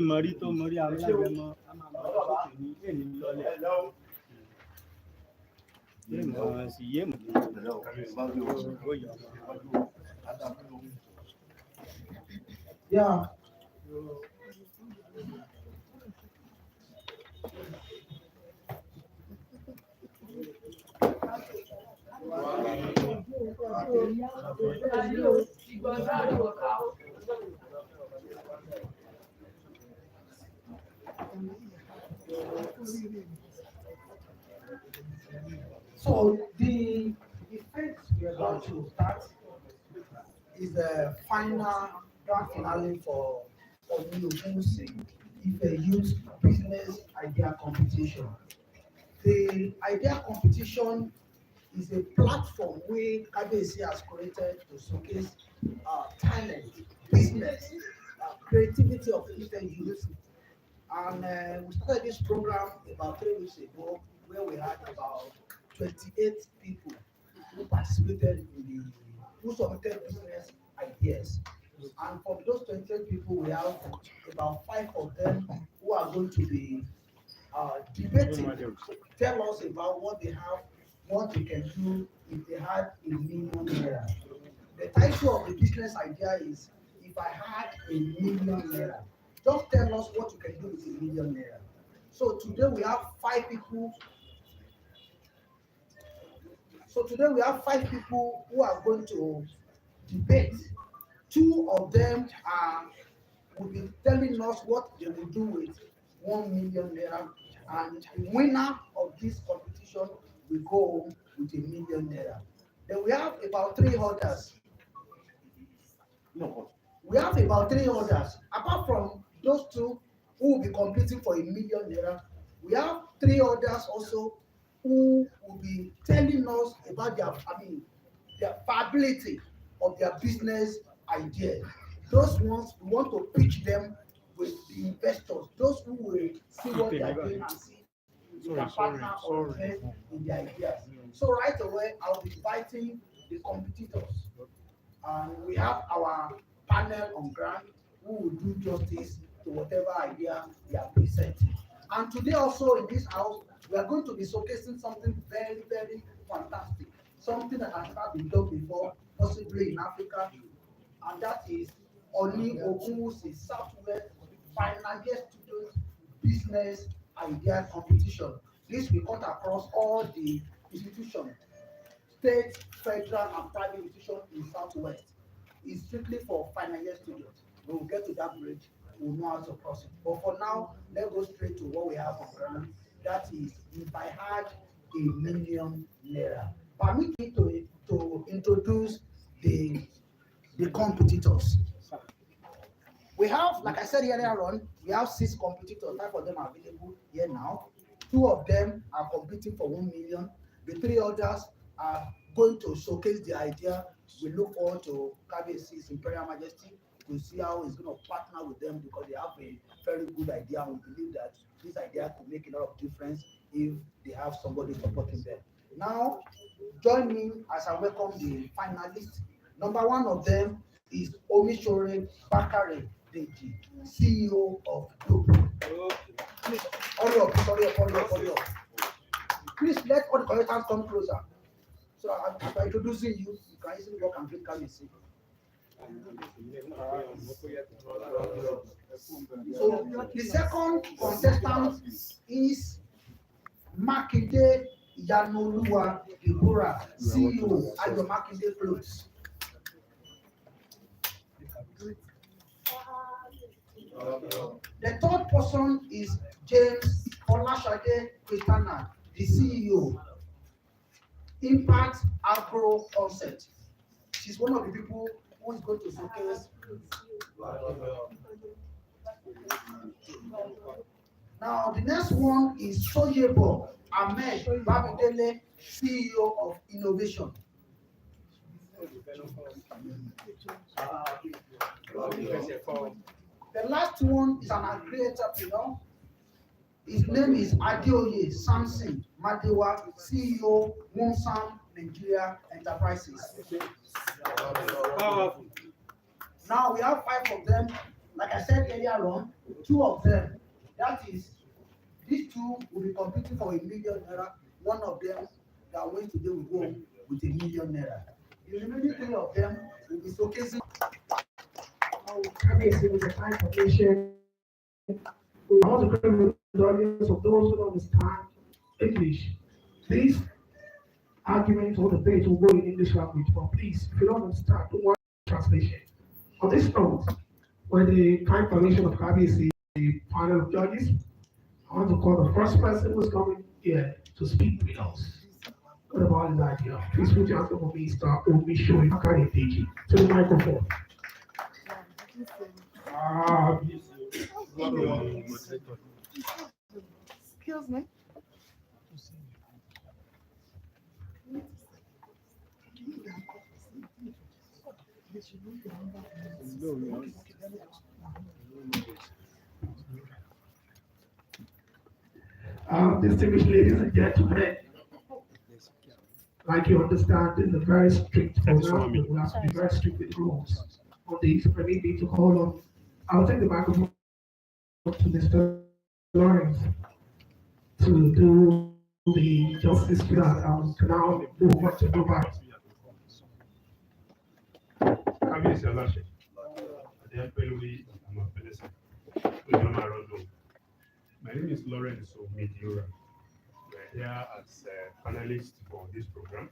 Mari to mari alágẹmọ Yeah. So the event we are going to start is the final grand finale for OONI ADEYEYE Ife Youth Business Idea Competition. The idea competition is a platform where KBC has created to showcase talent, business, creativity of Ife youth. And we started this program about 3 weeks ago, where we had about 28 people who participated who submitted business ideas. And from those 28 people, we have about 5 of them who are going to be debating, tell us about what they have, what they can do if they had ₦1,000,000. The title of the business idea is "If I Had ₦1,000,000." Just tell us what you can do with ₦1,000,000. So today we have 5 people. Who are going to debate. 2 of them will be telling us what they will do with ₦1,000,000, and the winner of this competition will go home with ₦1,000,000. Then we have about 3 others. We have about 3 others. Apart from those 2 who will be competing for ₦1,000,000, we have 3 others also who will be telling us about their viability of their business idea. Those ones, we want to pitch them with the investors, those who will see what they are doing and see if they can partner or invest in their ideas. So right away, I'll be inviting the competitors. And we have our panel on ground who will do justice to whatever idea they are presenting. And today also in this house, we are going to be showcasing something very, very fantastic. Something that has not been done before, possibly in Africa. And that is OONI Ogunwusi Southwest Final Year Student Business Idea Competition. This will cut across all the institutions, state, federal, and private institutions in Southwest. It's strictly for final year students. We will get to that bridge, we'll know how to cross it. But for now, let's go straight to what we have on ground. That is, if I had ₦1,000,000. Permit me to introduce the competitors. We have, like I said earlier on, we have 6 competitors. 5 of them are available here now. 2 of them are competing for 1,000,000. The 3 others are going to showcase the idea. We look forward to KBC's Imperial Majesty to see how he's going to partner with them, because they have a very good idea. We believe that this idea could make a lot of difference if they have somebody supporting them. Now, join me as I welcome the finalists. Number 1 of them is Omisore Bakare Deji, CEO of Group. Please, hurry up. Please let all the contestants come closer. So after introducing you, you can easily walk and drink KBC. So the second contestant is Makinde Yanoluwa Deborah, CEO at the Makinde Clothes. The third person is James Olashade Christiana, the CEO, Impact Agro Concept. She's one of the people who is going to showcase Now, the next one is Soyebo Ahmed Babidele, CEO of Innovation. The last one is an entrepreneur. His name is Adeyeye Samson Madewa, CEO Mumsam Nigeria Enterprises. Powerful. Now we have 5 of them. Like I said earlier on, 2 of them, that is, these 2 will be competing for ₦1 million. One of them that wins today will go with ₦1 million. The remaining 3 of them will be showcasing. Obviously, with the time formation, we want to create the audience of those who don't understand English. These arguments or debate will go in English language, but please, if you don't understand, don't worry about translation. On this note, when the time formation of KBC, the panel of judges, I want to call the first person who's coming here to speak with us. What about his idea? Please put your hands up for Mr. OONI Adeyeye to the microphone. Excuse me. Distinguished ladies and gentlemen, like you understand, this is a very strict program. We have to be very strict with rules on these. Permit me to call on. I'll take the microphone to Mr. Lawrence to do the justice to that. To now move on to Dubai. My name is Lawrence Omidura. We're here as panelists for this program.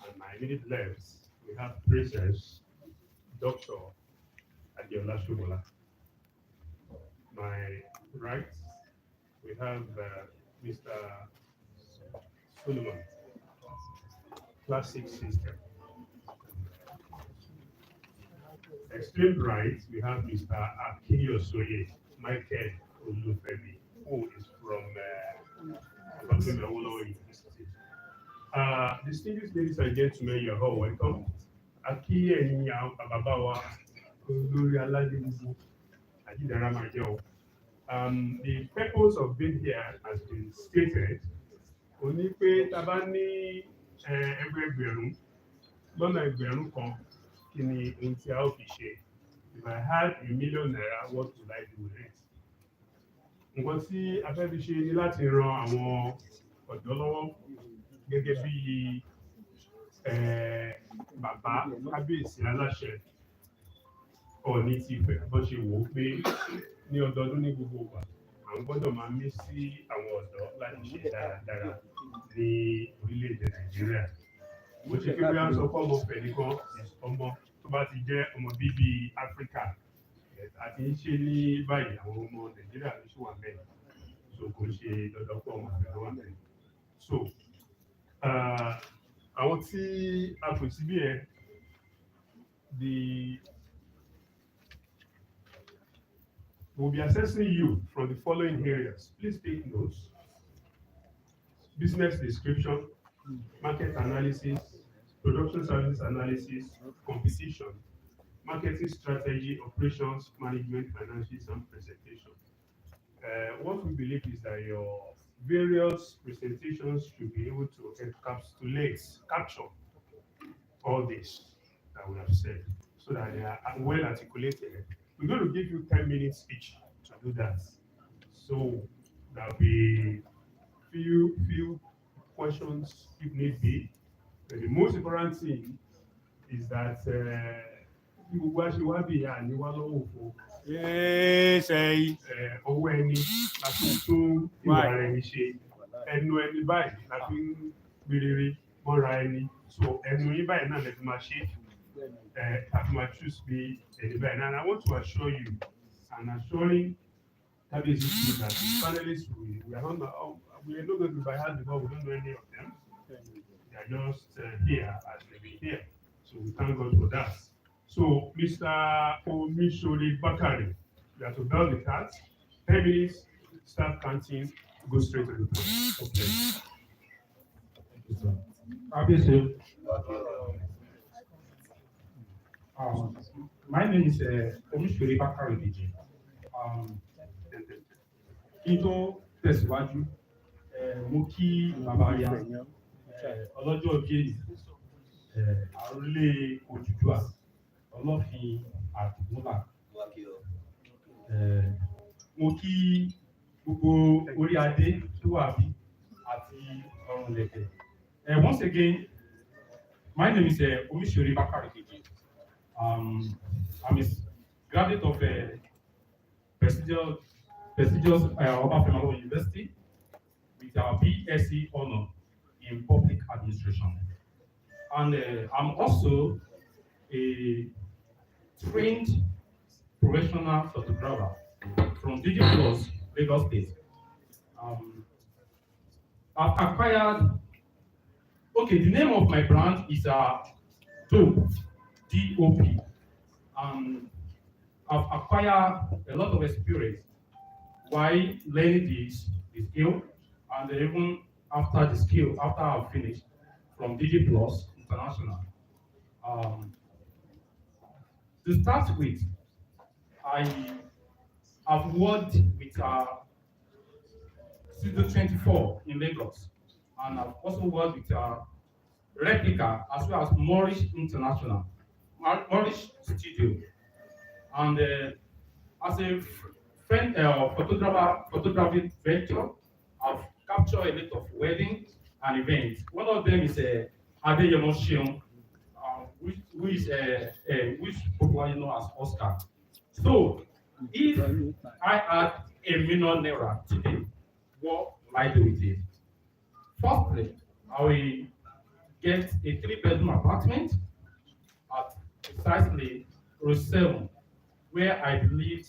And my immediate left, we have Princess Dr. Adiola Shubola. My right, we have Mr. Solomon, Classic System. Extreme right, we have Mr. Akinyosoye Michael Olufemi, who is from University. Distinguished ladies and gentlemen, you're all welcome. Aki ẹ̀yin bàbá wa olórí aládé gbogbo àjídára máa jẹ́ o. The purpose of being here has been stated. Ó ní pé tá bá ní ẹgbẹ̀rún lọ́nà ẹgbẹ̀rún kan kí ni ohun tí a ó fi ṣe. If I had ₦1 million, what would I do with it? Nǹkan tí a fẹ́ fi ṣe ni láti ran àwọn ọ̀dọ́ lọ́wọ́ gẹ́gẹ́ bí bàbá kábíyèsí aláṣẹ Ọọ̀ni ti Ifẹ̀ bó ṣe wò ó pé ní ọdọọdún ní gbogbo ìgbà àwọn gbọ́dọ̀ máa mí sí àwọn ọ̀dọ́ láti ṣe dáradára ní orílẹ̀-èdè Nàìjíríà. Bó ṣe pé bí wọ́n sọ fún ọmọ Ifẹ̀ nìkan ọmọ tó bá ti jẹ́ ọmọ bíbí Áfíríkà àti ń ṣe ní báyìí àwọn ọmọ Nàìjíríà ló ṣì wà mẹ́rin, so kò ṣe dandan pé ọmọ Ifẹ̀ ló wà mẹ́rin. So àwọn tí a pè síbí ẹ we'll be assessing you from the following areas. Please take notes. Business description, market analysis, production service analysis, competition, marketing strategy, operations, management, financials, and presentation. What we believe is that your various presentations should be able to capture all this that we have said so that they are well articulated. We're going to give you 10 minutes each to do that. So there'll be few questions if need be. But the most important thing is that owó ẹni láti tún ìwà ẹni ṣe, ẹnu ẹni báyìí láti ń gbèrèrè mọ́ra ẹni, so ẹnu yín báyìí náà lè fi máa ṣe láti máa choose bí ẹni báyìí. And I want to assure you and assuring KBC that the panelists we are not going to be by heart because we don't know any of them. They are just here as they be here. So we thank God for that. So Mr. Omishole Bakari, you have to bell the cards. 10 minutes start counting, go straight to the point. Okay. Thank you, sir. Obviously, um, my name is Omishori Bakari. Um, kí n tó tẹ̀síwájú, mo kí bàbá ya ọlọ́jọ́ òbí èyí, àrólé Odùduwà, ọlọ́fin àdìmúlà. Mo kí gbogbo orí adé tó wà bí àti ọrùn lẹ̀kẹ̀. Once again, my name is Omishori Bakari. I'm a graduate of prestigious Obafemi University with our BSc honor in public administration. And I'm also a trained professional photographer from DigiPlus, Lagos State. I've acquired, okay, the name of my brand is DOP, D-O-P. I've acquired a lot of experience while learning the skill, and even after the skill, after I've finished from DigiPlus International. To start with, I've worked with Studio 24 in Lagos, and I've also worked with Replica as well as Moorish International, Moorish Studio. And as a friend photography venture, I've captured a lot of weddings and events. One of them is Adeyeye Enitaun, which popularly known as Oscar. So, if I had $1 million today, what will I do with it? Firstly, I will get a 3-bedroom apartment at precisely Road 7, where I believe,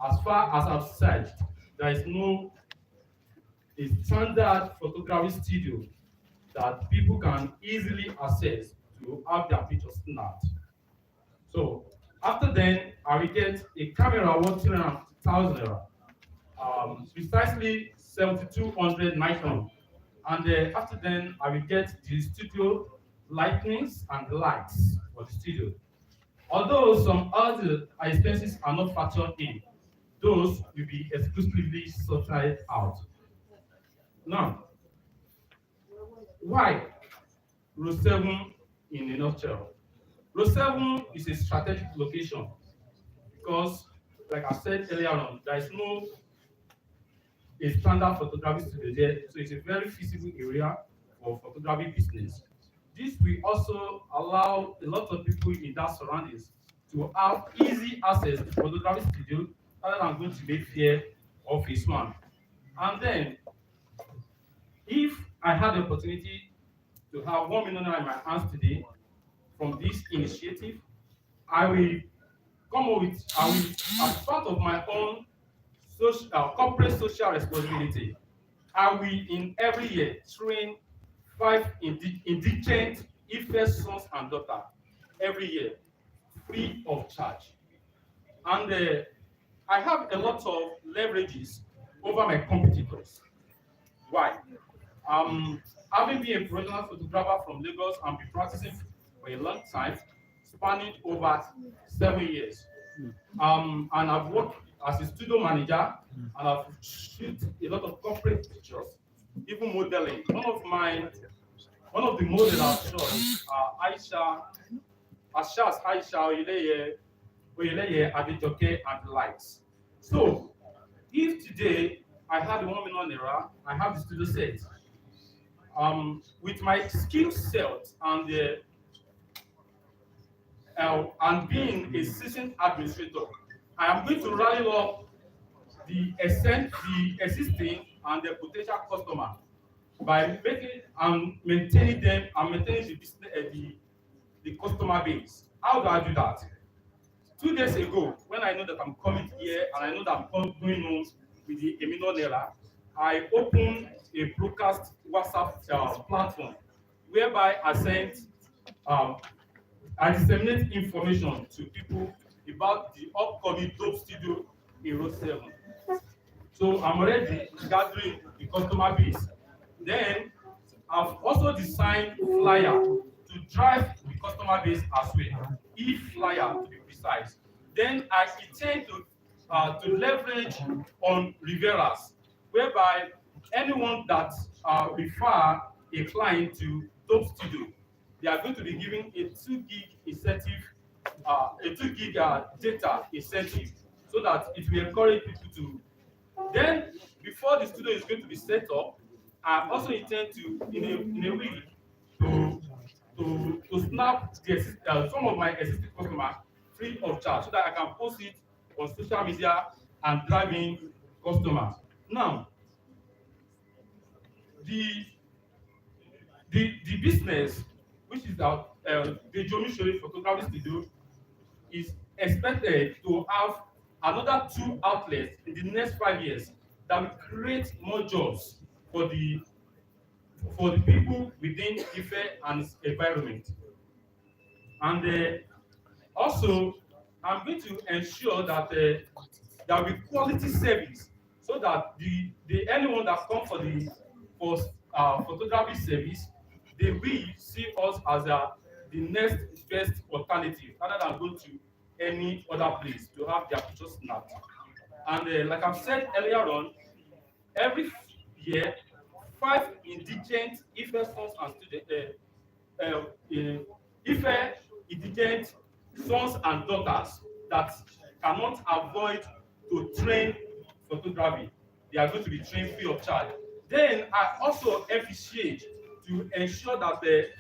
as far as I've searched, there is no a standard photography studio that people can easily access to have their pictures snapped. So after then, I will get a camera worth 350,000 naira, precisely 7200 Nikon, and after then, I will get the studio lightnings and lights for the studio. Although some other expenses are not factored in, those will be exclusively sorted out. Now, why Road 7 in a nutshell? Road 7 is a strategic location because, like I said earlier on, there is no a standard photography studio there, so it's a very feasible area for photography business. This will also allow a lot of people in that surroundings to have easy access to photography studio rather than going to Mayfair or Phase 1. And then, if I had the opportunity to have $1 million in my hands today from this initiative, I will come up with, as part of my own corporate social responsibility, I will in every year train 5 indigent Ife sons and daughters every year, free of charge. And I have a lot of leverages over my competitors. Why? Having been a professional photographer from Lagos and been practicing for a long time, spanning over 7 years. And I've worked as a studio manager, and I've shoot a lot of corporate pictures, even modeling. One of the models I've shot is Aisha Oyeleye Adejoke and the likes. So, if today I had 1 million naira, I have the studio set. With my skill set and being a seasoned administrator, I am going to rally up the existing and the potential customer by making and maintaining them and maintaining the business, the customer base. How do I do that? 2 days ago, when I know that I'm coming here and I know that I'm going home with the $1 million naira, I opened a broadcast WhatsApp platform whereby I disseminate information to people about the upcoming Dope Studio in Road 7. So I'm already gathering the customer base. Then I've also designed flyer to drive the customer base as well. E-flyer to be precise. Then I intend to leverage on referrals, whereby anyone that refer a client to Top Studio, they are going to be giving a 2 gig incentive, a 2 gig data incentive, so that it will encourage people to. Then, before the studio is going to be set up, I also intend to, in a week, to to snap some of my existing customers free of charge, so that I can post it on social media and drive in customers. Now, the the business, which is the Jomi photography studio, is expected to have another 2 outlets in the next 5 years that will create more jobs for the people within Ife and its environment. And also, I'm going to ensure that there will be quality service, so that the anyone that come for photography service, they will see us as the next best alternative, rather than go to any other place to have their pictures snapped. And like I've said earlier on, every year, 5 indigent Ife sons and students, Ife indigent sons and daughters that cannot avoid to train photography, they are going to be trained free of charge. Then I also officiate to ensure that a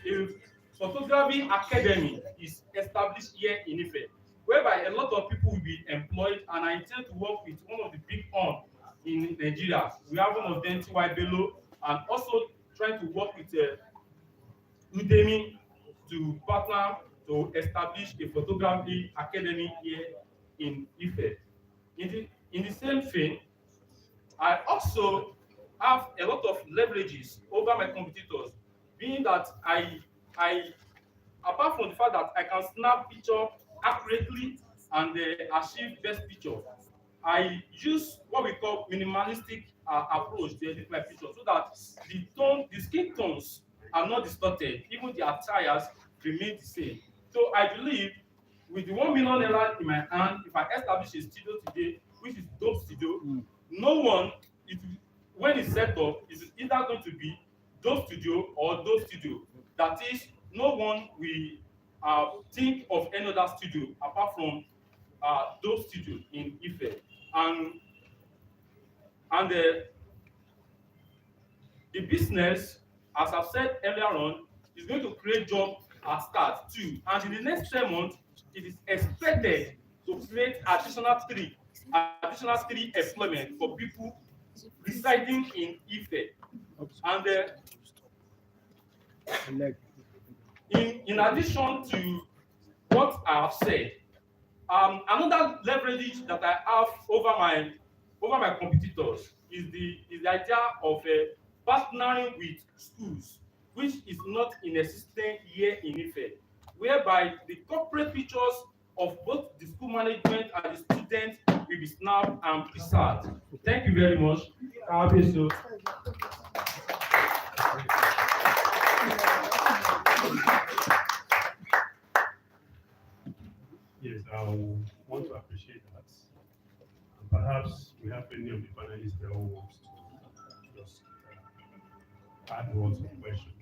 photography academy is established here in Ife, whereby a lot of people will be employed, and I intend to work with one of the big on in Nigeria. We have one of them, T.Y. Bello, and also trying to work with Udemy to partner to establish a photography academy here in Ife. In the same vein, I also have a lot of leverages over my competitors, being that I apart from the fact that I can snap picture accurately and achieve best picture, I use what we call minimalistic approach to edit my picture, so that the skin tones are not distorted, even the attires remain the same. So I believe with the 1 million naira in my hand, if I establish a studio today, which is Dope Studio, no one, it, when it's set up, is either going to be Dope Studio or Dope Studio. That is, no one will think of any other studio apart from Dope Studio in Ife. And the business, as I've said earlier on, is going to create job at start too. And in the next 10 months, it is expected to create additional three employment for people residing in Ife. And in addition to what I have said, another leverage that I have over my competitors is the idea of partnering with schools, which is not in existence here in Ife, whereby the corporate pictures of both the school management and the students will be snapped and preserved. Thank you very much. So, Yes, I want to appreciate that. And perhaps we have any of the panelists that who wants to just add one to the question.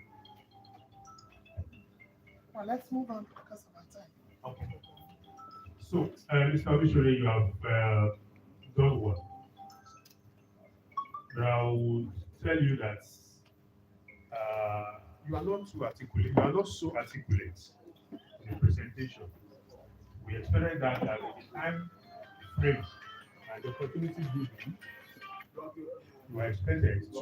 Well, let's move on because of our time. Okay. So, Mr. Obishore, you have done well. But I will tell you that you are not too articulate. You are not so articulate in the presentation. We expected that with the time frame and the opportunities given, you are expected to